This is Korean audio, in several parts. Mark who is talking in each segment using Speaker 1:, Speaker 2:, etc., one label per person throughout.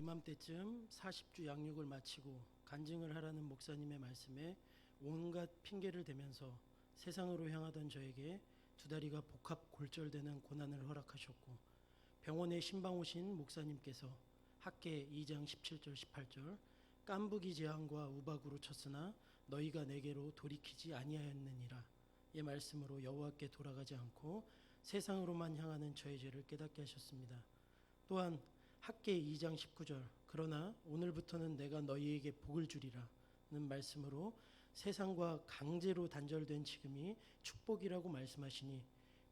Speaker 1: 이맘때쯤 40주 양육을 마치고 간증을 하라는 목사님의 말씀에 온갖 핑계를 대면서 세상으로 향하던 저에게 두 다리가 복합 골절되는 고난을 허락하셨고, 병원에 신방 오신 목사님께서 학계 2장 17절 18절 깐부기 재앙과 우박으로 쳤으나 너희가 내게로 돌이키지 아니하였느니라 의 말씀으로 여호와께 돌아가지 않고 세상으로만 향하는 저의 죄를 깨닫게 하셨습니다. 또한 학계 2장 19절 그러나 오늘부터는 내가 너희에게 복을 주리라 는 말씀으로 세상과 강제로 단절된 지금이 축복이라고 말씀하시니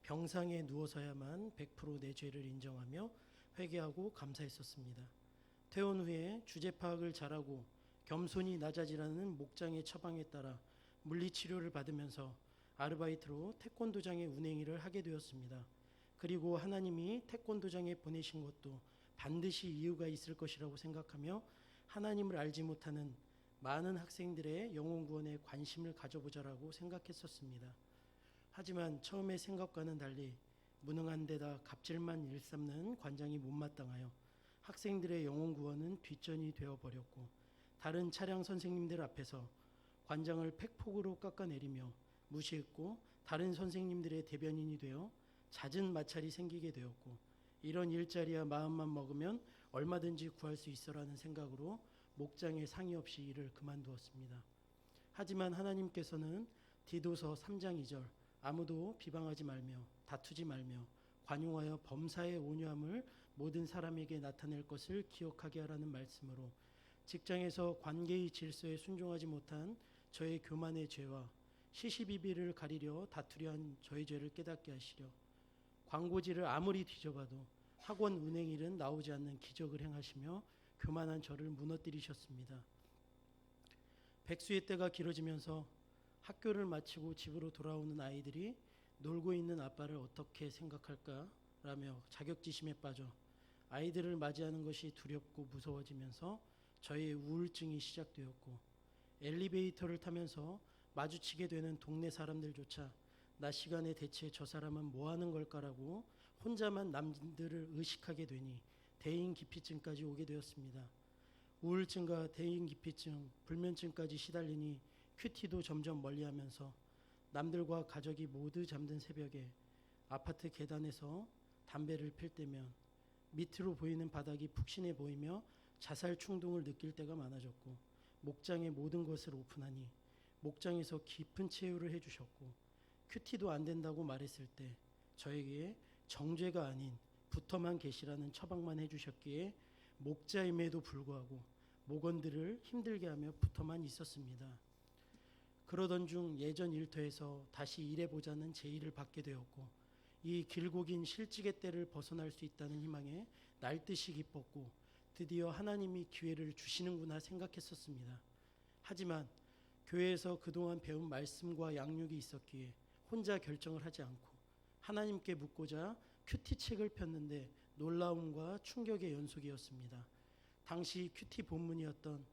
Speaker 1: 병상에 누워서야만 100% 내 죄를 인정하며 회개하고 감사했었습니다. 퇴원 후에 주제 파악을 잘하고 겸손히 낮아지라는 목장의 처방에 따라 물리치료를 받으면서 아르바이트로 태권도장의 운행일을 하게 되었습니다. 그리고 하나님이 태권도장에 보내신 것도 반드시 이유가 있을 것이라고 생각하며 하나님을 알지 못하는 많은 학생들의 영혼 구원에 관심을 가져보자라고 생각했었습니다. 하지만 처음의 생각과는 달리 무능한 데다 갑질만 일삼는 관장이 못마땅하여 학생들의 영혼 구원은 뒷전이 되어버렸고, 다른 차량 선생님들 앞에서 관장을 팩폭으로 깎아내리며 무시했고 다른 선생님들의 대변인이 되어 잦은 마찰이 생기게 되었고, 이런 일자리야 마음만 먹으면 얼마든지 구할 수 있어라는 생각으로 목장에 상의 없이 일을 그만두었습니다. 하지만 하나님께서는 디도서 3장 2절 아무도 비방하지 말며 다투지 말며 관용하여 범사의 온유함을 모든 사람에게 나타낼 것을 기억하게 하라는 말씀으로 직장에서 관계의 질서에 순종하지 못한 저의 교만의 죄와 시시비비를 가리려 다투려 한 저의 죄를 깨닫게 하시려 광고지를 아무리 뒤져봐도 학원 운행일은 나오지 않는 기적을 행하시며 교만한 저를 무너뜨리셨습니다. 백수의 때가 길어지면서 학교를 마치고 집으로 돌아오는 아이들이 놀고 있는 아빠를 어떻게 생각할까라며 자격지심에 빠져 아이들을 맞이하는 것이 두렵고 무서워지면서 저의 우울증이 시작되었고, 엘리베이터를 타면서 마주치게 되는 동네 사람들조차 낮 시간에 대체 저 사람은 뭐 하는 걸까라고 혼자만 남들을 의식하게 되니 대인기피증까지 오게 되었습니다. 우울증과 대인기피증, 불면증까지 시달리니 큐티도 점점 멀리하면서 남들과 가족이 모두 잠든 새벽에 아파트 계단에서 담배를 필 때면 밑으로 보이는 바닥이 푹신해 보이며 자살 충동을 느낄 때가 많아졌고, 목장의 모든 것을 오픈하니 목장에서 깊은 치유를 해주셨고, 큐티도 안 된다고 말했을 때 저에게 정죄가 아닌 붙어만 계시라는 처방만 해주셨기에 목자임에도 불구하고 목원들을 힘들게 하며 붙어만 있었습니다. 그러던 중 예전 일터에서 다시 일해보자는 제의를 받게 되었고, 이 길고 긴 실직의 때를 벗어날 수 있다는 희망에 날듯이 기뻤고 드디어 하나님이 기회를 주시는구나 생각했었습니다. 하지만 교회에서 그동안 배운 말씀과 양육이 있었기에 혼자 결정을 하지 않고 하나님께 묻고자 큐티 책을 폈는데 놀라움과 충격의 연속이었습니다. 당시 큐티 본문이었던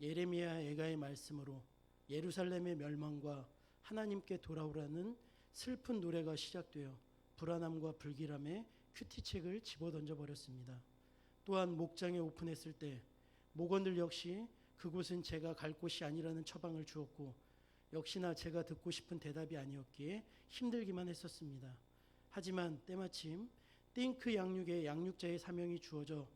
Speaker 1: 예레미야 애가의 말씀으로 예루살렘의 멸망과 하나님께 돌아오라는 슬픈 노래가 시작되어 불안함과 불길함에 큐티 책을 집어던져 버렸습니다. 또한 목장에 오픈했을 때 목원들 역시 그곳은 제가 갈 곳이 아니라는 처방을 주었고, 역시나 제가 듣고 싶은 대답이 아니었기에 힘들기만 했었습니다. 하지만 때마침 띵크 양육에 양육자의 사명이 주어져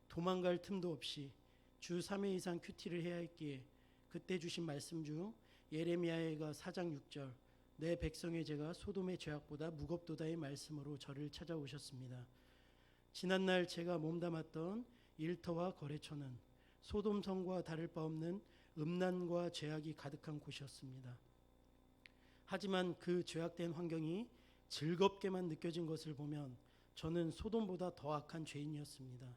Speaker 1: 도망갈 틈도 없이 주 3회 이상 큐티를 해야 했기에 그때 주신 말씀 중 예레미야가 4장 6절 내 백성의 죄가 소돔의 죄악보다 무겁도다의 말씀으로 저를 찾아오셨습니다. 지난날 제가 몸담았던 일터와 거래처는 소돔 성과 다를 바 없는 음란과 죄악이 가득한 곳이었습니다. 하지만 그 죄악된 환경이 즐겁게만 느껴진 것을 보면 저는 소돔보다 더 악한 죄인이었습니다.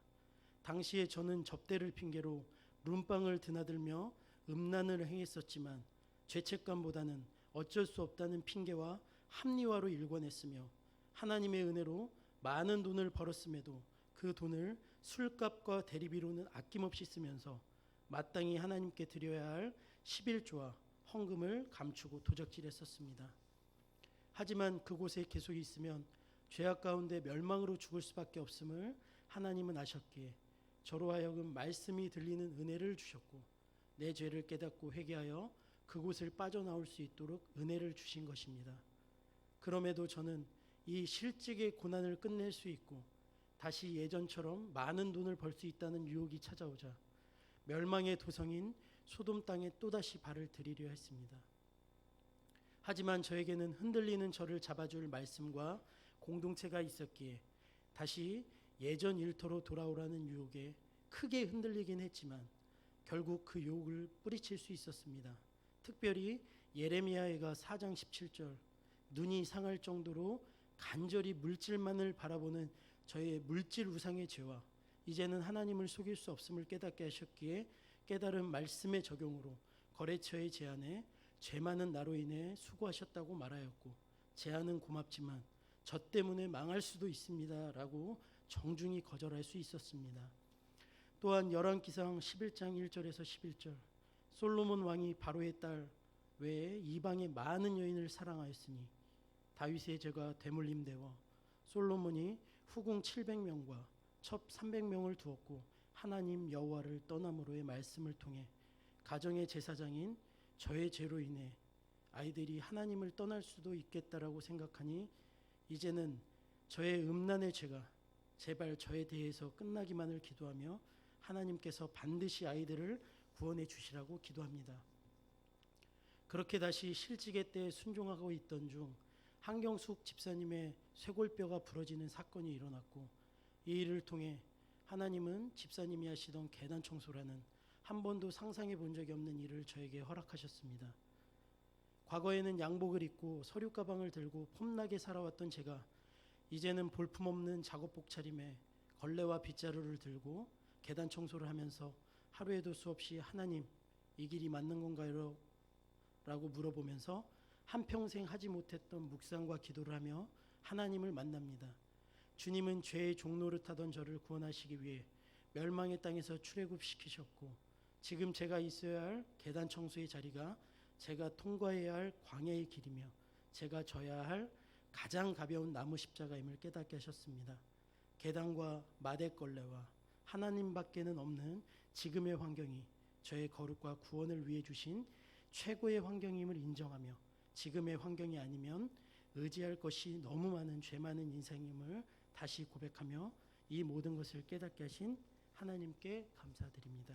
Speaker 1: 당시에 저는 접대를 핑계로 룸빵을 드나들며 음란을 행했었지만 죄책감보다는 어쩔 수 없다는 핑계와 합리화로 일관했으며, 하나님의 은혜로 많은 돈을 벌었음에도 그 돈을 술값과 대리비로는 아낌없이 쓰면서 마땅히 하나님께 드려야 할 11조와 헌금을 감추고 도적질했었습니다. 하지만 그곳에 계속 있으면 죄악 가운데 멸망으로 죽을 수밖에 없음을 하나님은 아셨기에 저로 하여금 말씀이 들리는 은혜를 주셨고 내 죄를 깨닫고 회개하여 그곳을 빠져나올 수 있도록 은혜를 주신 것입니다. 그럼에도 저는 이 실직의 고난을 끝낼 수 있고 다시 예전처럼 많은 돈을 벌 수 있다는 유혹이 찾아오자 멸망의 도성인 소돔 땅에 또다시 발을 들이려 했습니다. 하지만 저에게는 흔들리는 저를 잡아줄 말씀과 공동체가 있었기에 다시 예전 일터로 돌아오라는 유혹에 크게 흔들리긴 했지만 결국 그 유혹을 뿌리칠 수 있었습니다. 특별히 예레미야가 4장 17절 눈이 상할 정도로 간절히 물질만을 바라보는 저의 물질 우상의 죄와 이제는 하나님을 속일 수 없음을 깨닫게 하셨기에 깨달은 말씀의 적용으로 거래처의 제안에 죄 많은 나로 인해 수고하셨다고 말하였고 제안은 고맙지만 저 때문에 망할 수도 있습니다 라고 정중히 거절할 수 있었습니다. 또한 열왕기상 11장 1절에서 11절 솔로몬 왕이 바로의 딸 외에 이방의 많은 여인을 사랑하였으니 다윗의 죄가 되물림되어 솔로몬이 후궁 700명과 첩 300명을 두었고 하나님 여호와를 떠남으로의 말씀을 통해 가정의 제사장인 저의 죄로 인해 아이들이 하나님을 떠날 수도 있겠다라고 생각하니 이제는 저의 음란의 죄가 제발 저에 대해서 끝나기만을 기도하며 하나님께서 반드시 아이들을 구원해 주시라고 기도합니다. 그렇게 다시 실직의 때에 순종하고 있던 중 한경숙 집사님의 쇄골뼈가 부러지는 사건이 일어났고 이 일을 통해 하나님은 집사님이 하시던 계단 청소라는 한 번도 상상해 본 적이 없는 일을 저에게 허락하셨습니다. 과거에는 양복을 입고 서류 가방을 들고 폼나게 살아왔던 제가 이제는 볼품없는 작업복 차림에 걸레와 빗자루를 들고 계단 청소를 하면서 하루에도 수없이 하나님 이 길이 맞는 건가요? 라고 물어보면서 한평생 하지 못했던 묵상과 기도를 하며 하나님을 만납니다. 주님은 죄의 종노릇하던 저를 구원하시기 위해 멸망의 땅에서 출애굽시키셨고 지금 제가 있어야 할 계단 청소의 자리가 제가 통과해야 할 광야의 길이며 제가 져야 할 가장 가벼운 나무 십자가임을 깨닫게 하셨습니다. 계단과 마대걸레와 하나님밖에는 없는 지금의 환경이 저의 거룩과 구원을 위해 주신 최고의 환경임을 인정하며 지금의 환경이 아니면 의지할 것이 너무 많은 죄 많은 인생임을 다시 고백하며 이 모든 것을 깨닫게 하신 하나님께 감사드립니다.